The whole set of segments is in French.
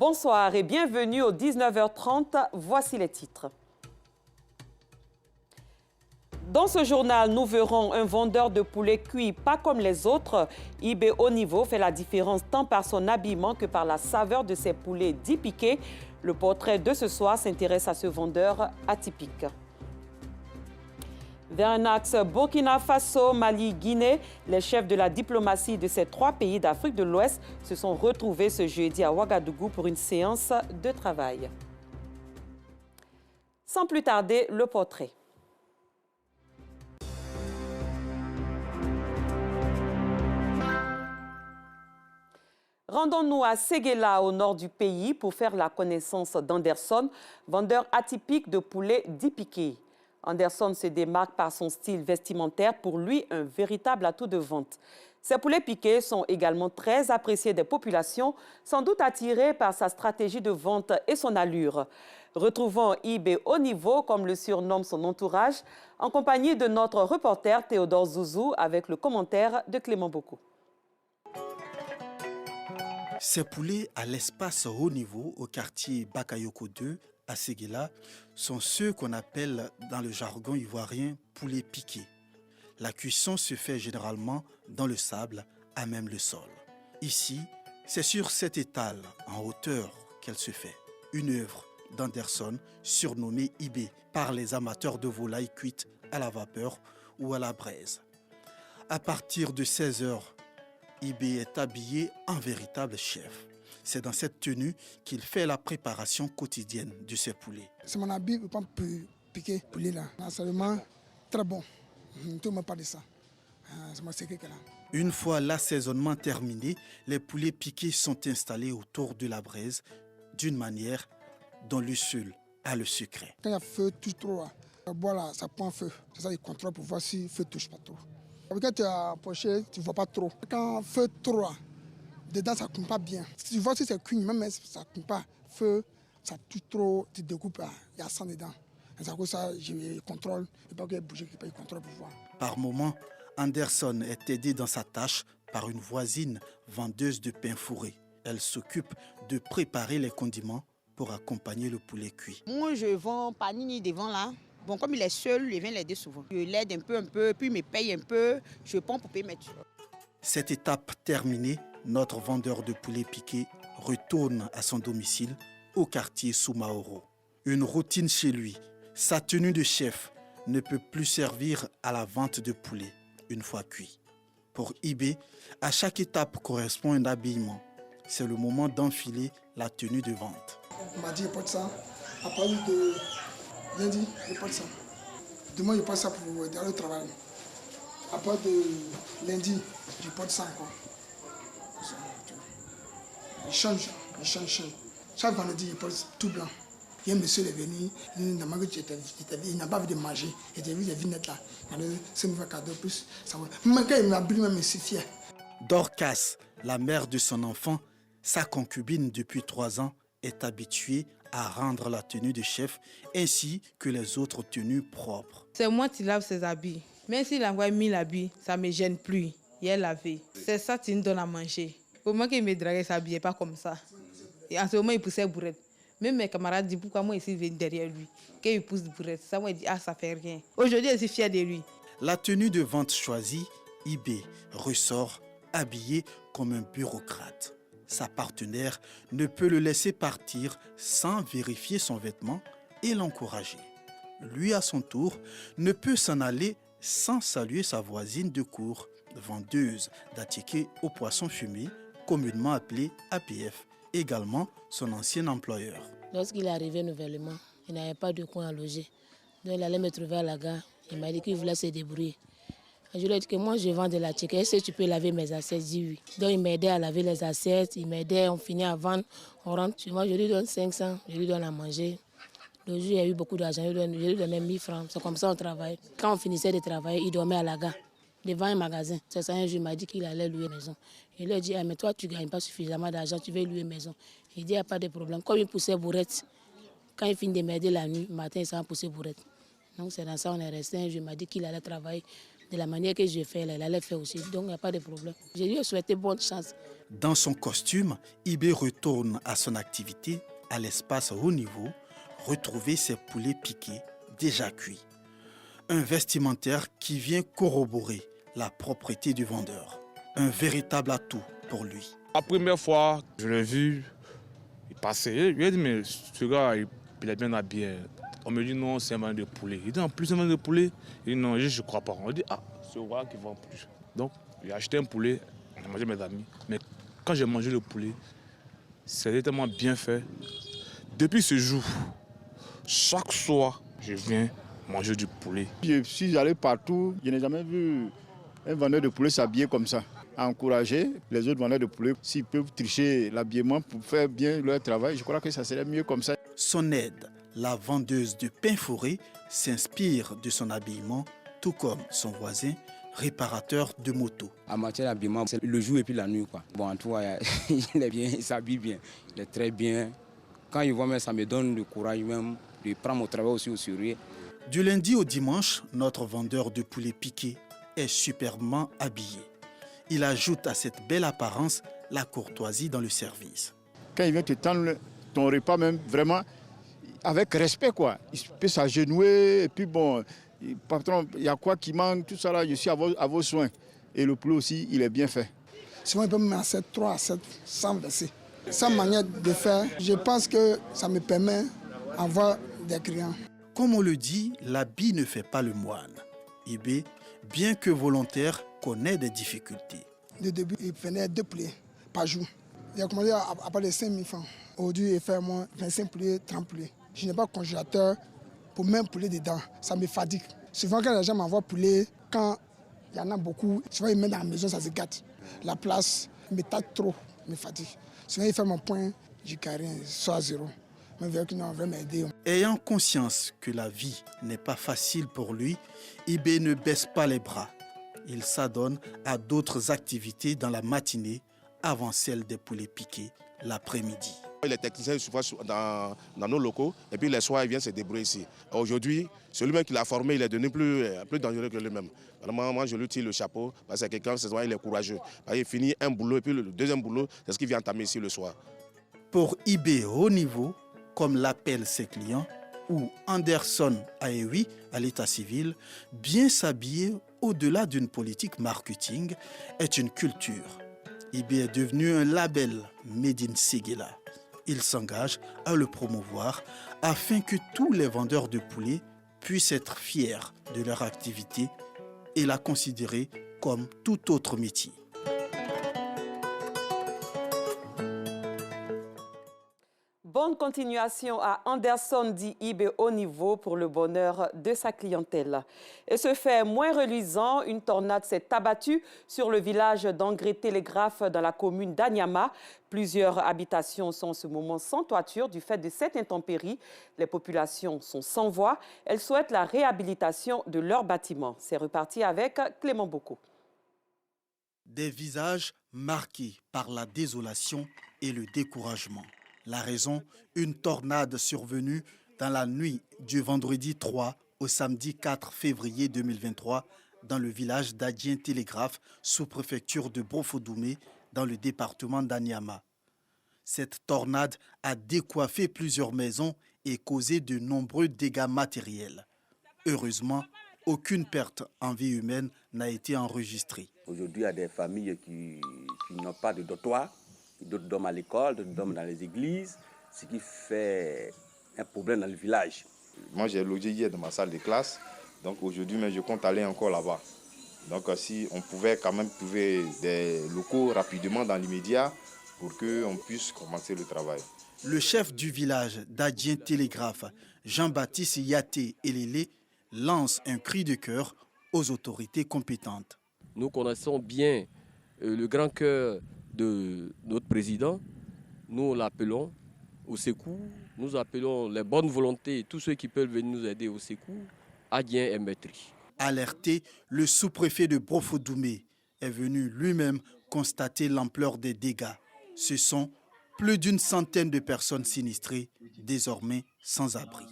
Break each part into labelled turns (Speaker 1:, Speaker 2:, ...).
Speaker 1: Bonsoir et bienvenue au 19h30. Voici les titres. Dans ce journal, nous verrons un vendeur de poulet cuit pas comme les autres. IB Haut Niveau fait la différence tant par son habillement que par la saveur de ses poulets dits piqués. Le portrait de ce soir s'intéresse à ce vendeur atypique. Vers un axe Burkina Faso, Mali, Guinée, les chefs de la diplomatie de ces trois pays d'Afrique de l'Ouest se sont retrouvés ce jeudi à Ouagadougou pour une séance de travail. Sans plus tarder, le portrait. Rendons-nous à Séguéla, au nord du pays, pour faire la connaissance d'Anderson, vendeur atypique de poulets dits piqués. Anderson se démarque par son style vestimentaire, pour lui un véritable atout de vente. Ces poulets piqués sont également très appréciés des populations, sans doute attirés par sa stratégie de vente et son allure. Retrouvons IB Haut Niveau, comme le surnomme son entourage, en compagnie de notre reporter Théodore Zouzou, avec le commentaire de Clément Bocou.
Speaker 2: Ces poulets à l'espace Haut Niveau, au quartier Bakayoko 2, à Séguéla, sont ceux qu'on appelle dans le jargon ivoirien poulets piqués. La cuisson se fait généralement dans le sable, à même le sol. Ici, c'est sur cet étal, en hauteur, qu'elle se fait. Une œuvre d'Anderson, surnommée IB par les amateurs de volailles cuites à la vapeur ou à la braise. À partir de 16 heures, IB est habillé en véritable chef. C'est dans cette tenue qu'il fait la préparation quotidienne de ses poulets.
Speaker 3: C'est mon habit pour piquer poulet là. C'est vraiment très bon. Tout le monde parle de ça. C'est mon secret là.
Speaker 2: Une fois l'assaisonnement terminé, les poulets piqués sont installés autour de la braise d'une manière dont lui seul a le secret.
Speaker 3: Quand il y a feu, touche trop. Le bois là, ça prend feu. C'est ça qu'il contrôle pour voir si le feu ne touche pas trop. Quand tu as approché, tu ne vois pas trop. Quand le feu trop, dedans ça ne cuit pas bien. Si tu vois si c'est cuit, même si ça ne cuit pas, feu, ça touche trop, tu découpes, il y a sang dedans. C'est à cause de ça je contrôle, et pas que bouger, je contrôle pour voir.
Speaker 2: Par moments, Anderson est aidé dans sa tâche par une voisine vendeuse de pain fourré. Elle s'occupe de préparer les condiments pour accompagner le poulet cuit.
Speaker 4: Moi, je vends panini devant là. Bon, comme il est seul, il vient l'aider souvent. Je l'aide un peu, puis il me paye un peu. Je prends pour payer mes trucs.
Speaker 2: Cette étape terminée, notre vendeur de poulet piqué retourne à son domicile au quartier Soumaoro. Une routine chez lui. Sa tenue de chef ne peut plus servir à la vente de poulet une fois cuit. Pour IB, à chaque étape correspond un habillement. C'est le moment d'enfiler la tenue de vente.
Speaker 3: On m'a dit, je porte ça. À partir de lundi, je porte ça. Demain, je porte ça pour aller au travail. À partir de lundi, je porte ça encore. Je change. Chaque vendredi, je porte tout blanc. Il y a un monsieur qui est venu, il n'a pas envie de manger. Il a vu les vignettes là. C'est un cadeau plus. Même quand il m'a bu, même je suis fier.
Speaker 2: Dorcas, la mère de son enfant, sa concubine depuis 3 ans, est habituée à rendre la tenue de chef ainsi que les autres tenues propres.
Speaker 5: C'est moi qui lave ses habits. Même s'il envoie 1000 habits, ça ne me gêne plus. Il est lavé. C'est ça qui me donne à manger. Au moment qu'il me draguait, il ne s'habillait pas comme ça. Et en ce moment, il poussait bourrette. Même mes camarades disent pourquoi moi ici viens derrière lui. Quand il pousse bourrette, ça moi il dit ça fait rien. Aujourd'hui, je suis fière de lui.
Speaker 2: La tenue de vente choisie, IB ressort habillé comme un bureaucrate. Sa partenaire ne peut le laisser partir sans vérifier son vêtement et l'encourager. Lui, à son tour, ne peut s'en aller sans saluer sa voisine de cour, vendeuse d'attiqués aux poissons fumés, communément appelée APF, également son ancien employeur.
Speaker 6: Lorsqu'il est arrivé nouvellement, il n'avait pas de coin à loger. Donc il allait me trouver à la gare. Il m'a dit qu'il voulait se débrouiller. Je lui ai dit que moi je vends de la chicken. Est-ce que tu peux laver mes assiettes? Il dit oui. Donc il m'aidait à laver les assiettes, il m'aidait, on finit à vendre, on rentre. Moi je lui donne 500, je lui donne à manger. Le jour il y a eu beaucoup d'argent, je lui donnais 1000 francs. C'est comme ça on travaille. Quand on finissait de travailler, il dormait à la gare, devant un magasin. C'est ça, un jour il m'a dit qu'il allait louer une maison. Je lui ai dit, mais toi tu ne gagnes pas suffisamment d'argent, tu veux louer une maison. Il dit, il n'y a pas de problème. Comme il poussait bourrette, quand il finit de m'aider la nuit, le matin il s'en poussait bourrette. Donc c'est dans ça on est resté. Un jour il m'a dit qu'il allait travailler De la manière que je fais, là, il allait faire aussi. Donc, il n'y a pas de problème. Je lui ai souhaité bonne chance.
Speaker 2: Dans son costume, Ibé retourne à son activité, à l'espace haut niveau, retrouver ses poulets piqués, déjà cuits. Un vestimentaire qui vient corroborer la propreté du vendeur. Un véritable atout pour lui.
Speaker 7: La première fois, je l'ai vu, il passait. Je lui ai dit, mais ce gars, il est bien habillé. On me dit non, c'est un vendeur de poulet. Il dit en plus, un vendeur de poulet. Il dit non, je ne crois pas. On dit, ah, c'est voilà qui vend plus. Donc, j'ai acheté un poulet, on a mangé mes amis. Mais quand j'ai mangé le poulet, c'était tellement bien fait. Depuis ce jour, chaque soir, je viens manger du poulet.
Speaker 8: Je suis allé partout, je n'ai jamais vu un vendeur de poulet s'habiller comme ça. Encourager les autres vendeurs de poulet, s'ils peuvent tricher l'habillement pour faire bien leur travail, je crois que ça serait mieux comme ça.
Speaker 2: Son aide, la vendeuse de pain forêt, s'inspire de son habillement, tout comme son voisin, réparateur de moto.
Speaker 9: En matière d'habillement, c'est le jour et puis la nuit, quoi. Bon, en tout cas, il est bien, il s'habille bien, il est très bien. Quand il voit même, ça me donne le courage même de prendre mon travail aussi au sérieux.
Speaker 2: Du lundi au dimanche, notre vendeur de poulet piqué est superbement habillé. Il ajoute à cette belle apparence la courtoisie dans le service.
Speaker 8: Quand il vient te tendre ton repas, même vraiment avec respect, quoi. Il peut s'agenouiller et puis bon, patron, il y a quoi qui manque, tout ça là, je suis à vos soins. Et le poulet aussi, il est bien fait.
Speaker 3: Souvent, il peut me mettre 3 à 7 sans verser. Sa manière de faire, je pense que ça me permet d'avoir des clients.
Speaker 2: Comme on le dit, l'habit ne fait pas le moine. Ibé, bien que volontaire, connaît des difficultés.
Speaker 3: Au début, il prenait 2 poulets par jour. Il a commencé à parler de 5 000 francs. Aujourd'hui, il fait moins 25 poulets, 30 poulets. Je n'ai pas de congélateur pour même poulet dedans. Ça me fatigue. Souvent, quand les gens m'envoient poulet, quand il y en a beaucoup, souvent ils mettent dans la maison, ça se gâte. La place me tape trop, me fatigue. Souvent, il fait mon point, je carré, soit 0. Mais veut qu'il veut m'aider.
Speaker 2: Ayant conscience que la vie n'est pas facile pour lui, Ibé ne baisse pas les bras. Il s'adonne à d'autres activités dans la matinée avant celle des poulets piqués l'après-midi.
Speaker 10: Les techniciens souvent dans nos locaux et puis les soirs ils viennent se débrouiller ici. Aujourd'hui, celui-même qui l'a formé, il est devenu plus dangereux que lui-même. Moi, je lui tire le chapeau parce que quelqu'un, il est courageux. Il finit un boulot et puis le deuxième boulot, c'est ce qu'il vient entamer ici le soir.
Speaker 2: Pour Ibé haut niveau, comme l'appellent ses clients, ou Anderson Aewi à l'état civil, bien s'habiller au-delà d'une politique marketing est une culture. Ibé est devenu un label Made in Séguéla. Il s'engage à le promouvoir afin que tous les vendeurs de poulets puissent être fiers de leur activité et la considérer comme tout autre métier.
Speaker 1: Bonne continuation à Anderson dit Ibé haut niveau pour le bonheur de sa clientèle. Et ce fait moins reluisant, une tornade s'est abattue sur le village d'Angré Télégraphe dans la commune d'Anyama. Plusieurs habitations sont en ce moment sans toiture du fait de cette intempérie. Les populations sont sans voix. Elles souhaitent la réhabilitation de leurs bâtiments. C'est reparti avec Clément Boko.
Speaker 2: Des visages marqués par la désolation et le découragement. La raison, une tornade survenue dans la nuit du vendredi 3 au samedi 4 février 2023 dans le village d'Adien Télégraphe, sous-préfecture de Brofodoumé, dans le département d'Anyama. Cette tornade a décoiffé plusieurs maisons et causé de nombreux dégâts matériels. Heureusement, aucune perte en vie humaine n'a été enregistrée.
Speaker 11: Aujourd'hui, il y a des familles qui n'ont pas de dortoir. D'autres dorment à l'école, d'autres dorment dans les églises, ce qui fait un problème dans le village.
Speaker 12: Moi, j'ai logé hier dans ma salle de classe, donc aujourd'hui, je compte aller encore là-bas. Donc, si on pouvait quand même trouver des locaux rapidement dans l'immédiat pour qu'on puisse commencer le travail.
Speaker 2: Le chef du village d'Adien Télégraphe, Jean-Baptiste Yaté Elélé, lance un cri de cœur aux autorités compétentes.
Speaker 13: Nous connaissons bien le grand cœur de notre président, nous l'appelons au secours, nous appelons les bonnes volontés, tous ceux qui peuvent venir nous aider au secours, Adien et Maîtri.
Speaker 2: Alerté, le sous-préfet de Brofodoumé est venu lui-même constater l'ampleur des dégâts. Ce sont plus d'une centaine de personnes sinistrées, désormais sans abri.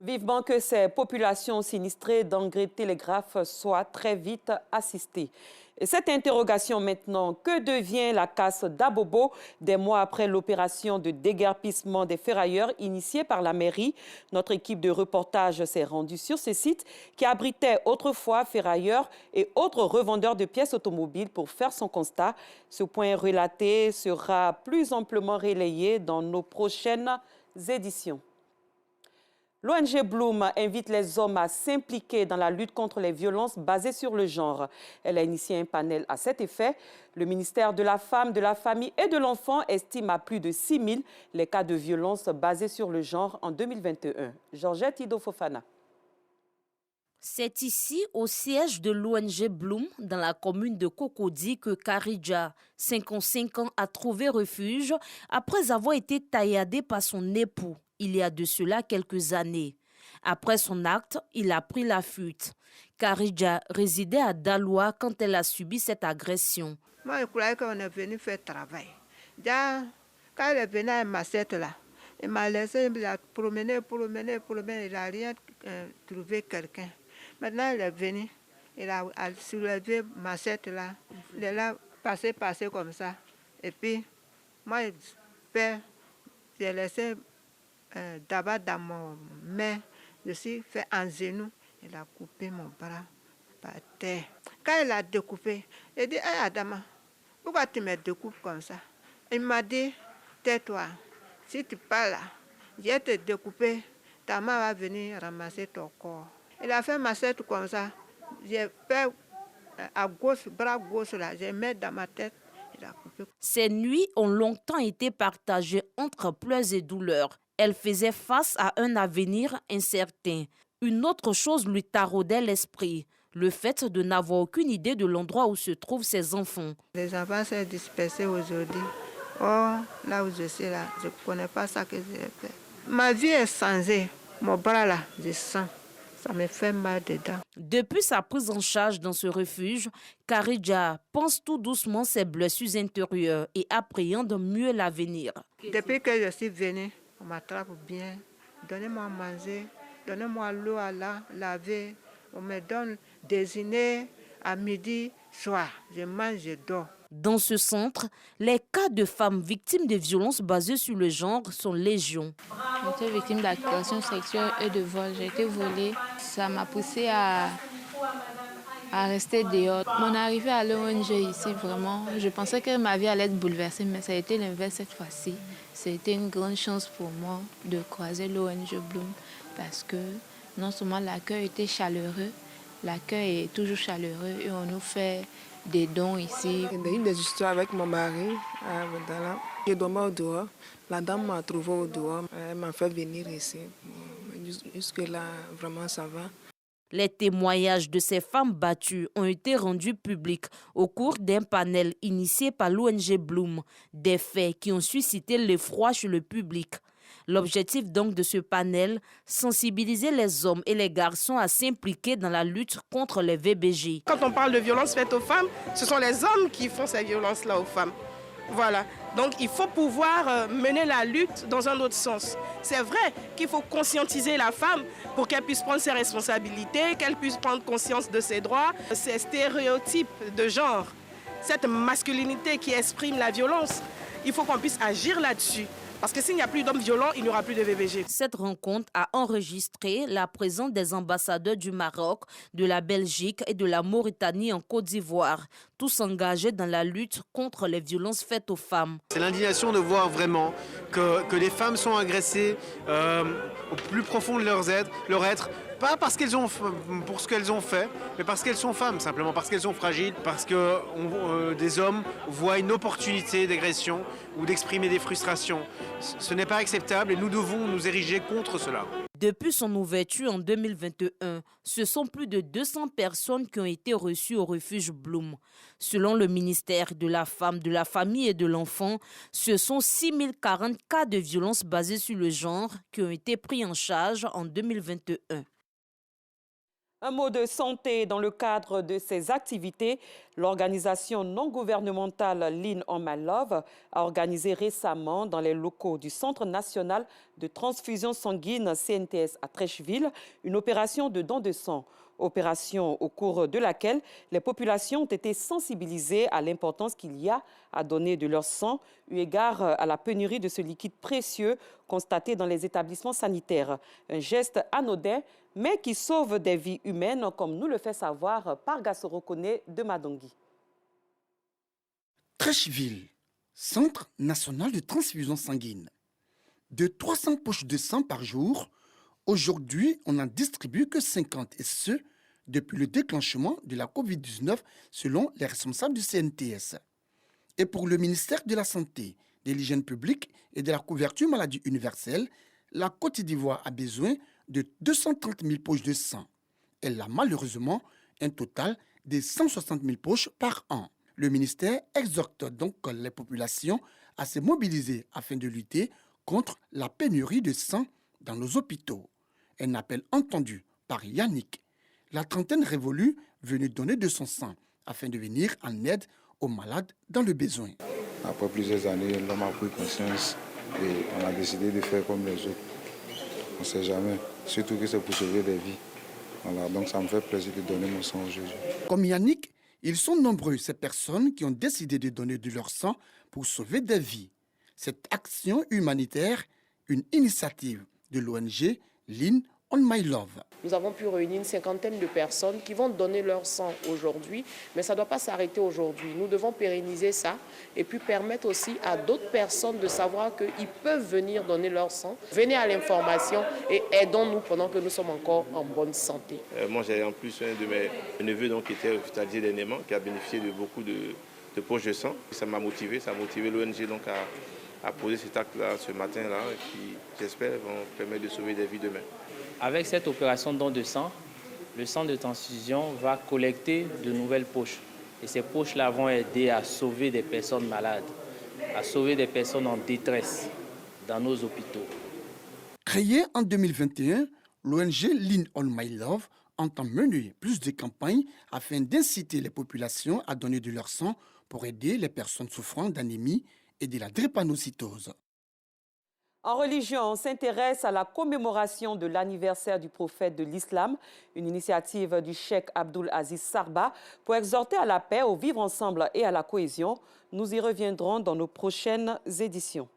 Speaker 1: Vivement que ces populations sinistrées d'engrais télégraphe soient très vite assistées. Et cette interrogation maintenant, que devient la casse d'Abobo des mois après l'opération de déguerpissement des ferrailleurs initiée par la mairie? Notre équipe de reportage s'est rendue sur ce site qui abritait autrefois ferrailleurs et autres revendeurs de pièces automobiles pour faire son constat. Ce point relaté sera plus amplement relayé dans nos prochaines éditions. L'ONG Bloom invite les hommes à s'impliquer dans la lutte contre les violences basées sur le genre. Elle a initié un panel à cet effet. Le ministère de la Femme, de la Famille et de l'Enfant estime à plus de 6 000 les cas de violences basées sur le genre en 2021. Georgette Ido-Fofana.
Speaker 14: C'est ici, au siège de l'ONG Bloom, dans la commune de Cocody, que Karidja, 55 ans, a trouvé refuge après avoir été tailladé par son époux il y a de cela quelques années. Après son acte, il a pris la fuite. Karidja résidait à Daloa quand elle a subi cette agression.
Speaker 15: Moi, je croyais qu'on est venu faire travail. Quand elle est venue à ma tête là, il m'a laissé, il a promené, il n'a rien trouvé quelqu'un. Maintenant, elle est venue, il a soulevé ma tête là, il a passé comme ça. Et puis, moi, j'ai laissé d'abord dans mon main, je suis fait en genou, il a coupé mon bras par terre. Quand il a découpé, il dit, hey Adama, pourquoi tu me découpes comme ça? Il m'a dit, tais-toi, si tu parles là, je vais te découper, ta main va venir ramasser ton corps. Il a fait ma tête comme ça, j'ai fait à gauche, bras gauche là, j'ai mis dans ma tête.
Speaker 14: Ces nuits ont longtemps été partagées entre pleurs et douleurs. Elle faisait face à un avenir incertain. Une autre chose lui taraudait l'esprit, le fait de n'avoir aucune idée de l'endroit où se trouvent ses enfants.
Speaker 15: Les enfants sont dispersés aujourd'hui. Oh, là où je suis là, je ne connais pas ça que j'ai fait. Ma vie est changée. Mon bras là, je sens. Ça me fait mal dedans.
Speaker 14: Depuis sa prise en charge dans ce refuge, Karidja pense tout doucement ses blessures intérieures et appréhende mieux l'avenir.
Speaker 15: Depuis que je suis venue, on m'attrape bien. Donnez-moi à manger, donnez-moi l'eau à laver. On me donne déjeuner à midi, soir. Je mange, je dors.
Speaker 14: Dans ce centre, les cas de femmes victimes de violences basées sur le genre sont légion.
Speaker 5: J'étais victime d'agression sexuelle et de vol. J'ai été volée. Ça m'a poussée à rester dehors. Mon arrivée à l'ONG ici, vraiment, je pensais que ma vie allait être bouleversée, mais ça a été l'inverse cette fois-ci. C'était une grande chance pour moi de croiser l'ONG Bloom parce que non seulement l'accueil était chaleureux, l'accueil est toujours chaleureux et on nous fait des dons ici.
Speaker 16: J'ai eu des histoires avec mon mari à Vendala. Je dormais au dehors. La dame m'a trouvé au dehors. Elle m'a fait venir ici. Jusque-là, vraiment, ça va.
Speaker 14: Les témoignages de ces femmes battues ont été rendus publics au cours d'un panel initié par l'ONG Bloom. Des faits qui ont suscité l'effroi chez le public. L'objectif donc de ce panel, sensibiliser les hommes et les garçons à s'impliquer dans la lutte contre les VBG.
Speaker 17: Quand on parle de violences faites aux femmes, ce sont les hommes qui font ces violences-là aux femmes. Voilà. Donc il faut pouvoir mener la lutte dans un autre sens. C'est vrai qu'il faut conscientiser la femme pour qu'elle puisse prendre ses responsabilités, qu'elle puisse prendre conscience de ses droits, ces stéréotypes de genre, cette masculinité qui exprime la violence. Il faut qu'on puisse agir là-dessus. Parce que s'il n'y a plus d'hommes violents, il n'y aura plus de VBG.
Speaker 14: Cette rencontre a enregistré la présence des ambassadeurs du Maroc, de la Belgique et de la Mauritanie en Côte d'Ivoire, tous engagés dans la lutte contre les violences faites aux femmes.
Speaker 18: C'est l'indignation de voir vraiment que les femmes sont agressées au plus profond de leur être, pas parce qu'elles ont pour ce qu'elles ont fait, mais parce qu'elles sont femmes, simplement parce qu'elles sont fragiles, parce que des hommes voient une opportunité d'agression ou d'exprimer des frustrations. Ce n'est pas acceptable et nous devons nous ériger contre cela.
Speaker 14: Depuis son ouverture en 2021, ce sont plus de 200 personnes qui ont été reçues au refuge Bloom. Selon le ministère de la Femme, de la Famille et de l'Enfant, ce sont 6040 cas de violences basées sur le genre qui ont été pris en charge en 2021.
Speaker 1: Un mot de santé dans le cadre de ses activités. L'organisation non gouvernementale Lean on My Love a organisé récemment dans les locaux du Centre national de transfusion sanguine CNTS à Trècheville une opération de don de sang. Opération au cours de laquelle les populations ont été sensibilisées à l'importance qu'il y a à donner de leur sang, eu égard à la pénurie de ce liquide précieux constaté dans les établissements sanitaires. Un geste anodin, mais qui sauve des vies humaines, comme nous le fait savoir Parga Sorokone de Madongui.
Speaker 19: Trècheville, Centre national de transfusion sanguine. De 300 poches de sang par jour, aujourd'hui, on n'en distribue que 50, et ce, depuis le déclenchement de la COVID-19, selon les responsables du CNTS. Et pour le ministère de la Santé, de l'Hygiène publique et de la couverture maladie universelle, la Côte d'Ivoire a besoin de 230 000 poches de sang. Elle a malheureusement un total de 160 000 poches par an. Le ministère exhorte donc les populations à se mobiliser afin de lutter contre la pénurie de sang dans nos hôpitaux. Un appel entendu par Yannick, la trentaine révolue, venue donner de son sang afin de venir en aide aux malades dans le besoin.
Speaker 20: Après plusieurs années, l'homme a pris conscience et on a décidé de faire comme les autres. On ne sait jamais, surtout que c'est pour sauver des vies. Voilà, donc ça me fait plaisir de donner mon sang aujourd'hui.
Speaker 19: Comme Yannick, ils sont nombreux ces personnes qui ont décidé de donner de leur sang pour sauver des vies. Cette action humanitaire, une initiative de l'ONG Lean on My Love.
Speaker 21: Nous avons pu réunir une cinquantaine de personnes qui vont donner leur sang aujourd'hui, mais ça ne doit pas s'arrêter aujourd'hui. Nous devons pérenniser ça et puis permettre aussi à d'autres personnes de savoir qu'ils peuvent venir donner leur sang. Venez à l'information et aidons-nous pendant que nous sommes encore en bonne santé.
Speaker 10: Moi, j'ai en plus un de mes neveux qui était hospitalisé dernièrement, qui a bénéficié de beaucoup de poches de sang. Ça m'a motivé, ça a motivé l'ONG à poser cet acte-là ce matin-là, qui, j'espère, vont permettre de sauver des vies demain.
Speaker 22: Avec cette opération don de sang, le centre de transfusion va collecter de nouvelles poches. Et ces poches-là vont aider à sauver des personnes malades, à sauver des personnes en détresse dans nos hôpitaux.
Speaker 19: Créée en 2021, l'ONG Lean on My Love entend mener plus de campagnes afin d'inciter les populations à donner de leur sang pour aider les personnes souffrant d'anémie et de la drépanocytose.
Speaker 1: En religion, on s'intéresse à la commémoration de l'anniversaire du prophète de l'islam, une initiative du cheikh Abdul Aziz Sarba pour exhorter à la paix, au vivre ensemble et à la cohésion. Nous y reviendrons dans nos prochaines éditions.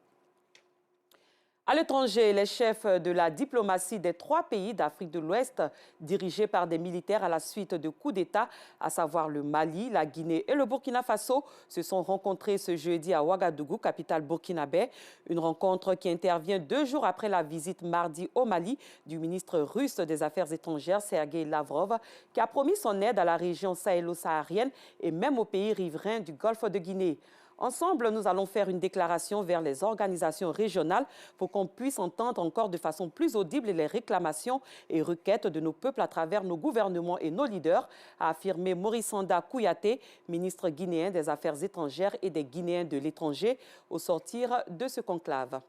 Speaker 1: À l'étranger, les chefs de la diplomatie des 3 pays d'Afrique de l'Ouest, dirigés par des militaires à la suite de coups d'État, à savoir le Mali, la Guinée et le Burkina Faso, se sont rencontrés ce jeudi à Ouagadougou, capitale burkinabé. Une rencontre qui intervient 2 jours après la visite mardi au Mali du ministre russe des Affaires étrangères, Sergei Lavrov, qui a promis son aide à la région sahélo-saharienne et même aux pays riverains du Golfe de Guinée. Ensemble, nous allons faire une déclaration vers les organisations régionales pour qu'on puisse entendre encore de façon plus audible les réclamations et requêtes de nos peuples à travers nos gouvernements et nos leaders, a affirmé Morissanda Kouyaté, ministre guinéen des Affaires étrangères et des Guinéens de l'étranger, au sortir de ce conclave.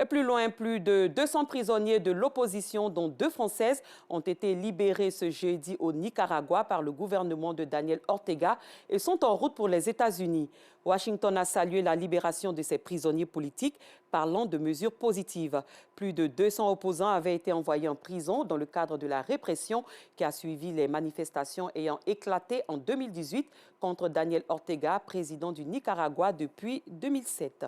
Speaker 1: Et plus loin, plus de 200 prisonniers de l'opposition, dont 2 Françaises, ont été libérés ce jeudi au Nicaragua par le gouvernement de Daniel Ortega et sont en route pour les États-Unis. Washington a salué la libération de ces prisonniers politiques, parlant de mesures positives. Plus de 200 opposants avaient été envoyés en prison dans le cadre de la répression qui a suivi les manifestations ayant éclaté en 2018 contre Daniel Ortega, président du Nicaragua depuis 2007.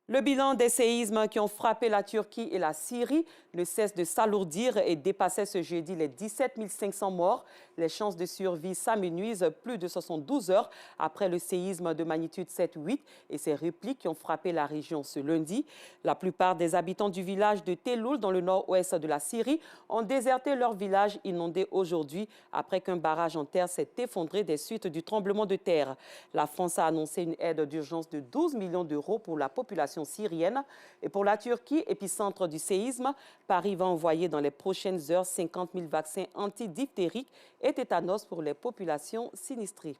Speaker 1: Le bilan des séismes qui ont frappé la Turquie et la Syrie ne cesse de s'alourdir et dépassait ce jeudi les 17 500 morts. Les chances de survie s'amenuisent plus de 72 heures après le séisme de magnitude 7-8 et ses répliques qui ont frappé la région ce lundi. La plupart des habitants du village de Teloul, dans le nord-ouest de la Syrie, ont déserté leur village inondé aujourd'hui après qu'un barrage en terre s'est effondré des suites du tremblement de terre. La France a annoncé une aide d'urgence de 12 millions d'euros pour la population syrienne. Et pour la Turquie, épicentre du séisme, Paris va envoyer dans les prochaines heures 50 000 vaccins antidiphtériques et tétanos pour les populations sinistrées.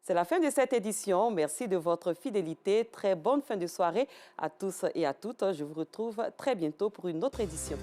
Speaker 1: C'est la fin de cette édition. Merci de votre fidélité. Très bonne fin de soirée à tous et à toutes. Je vous retrouve très bientôt pour une autre édition.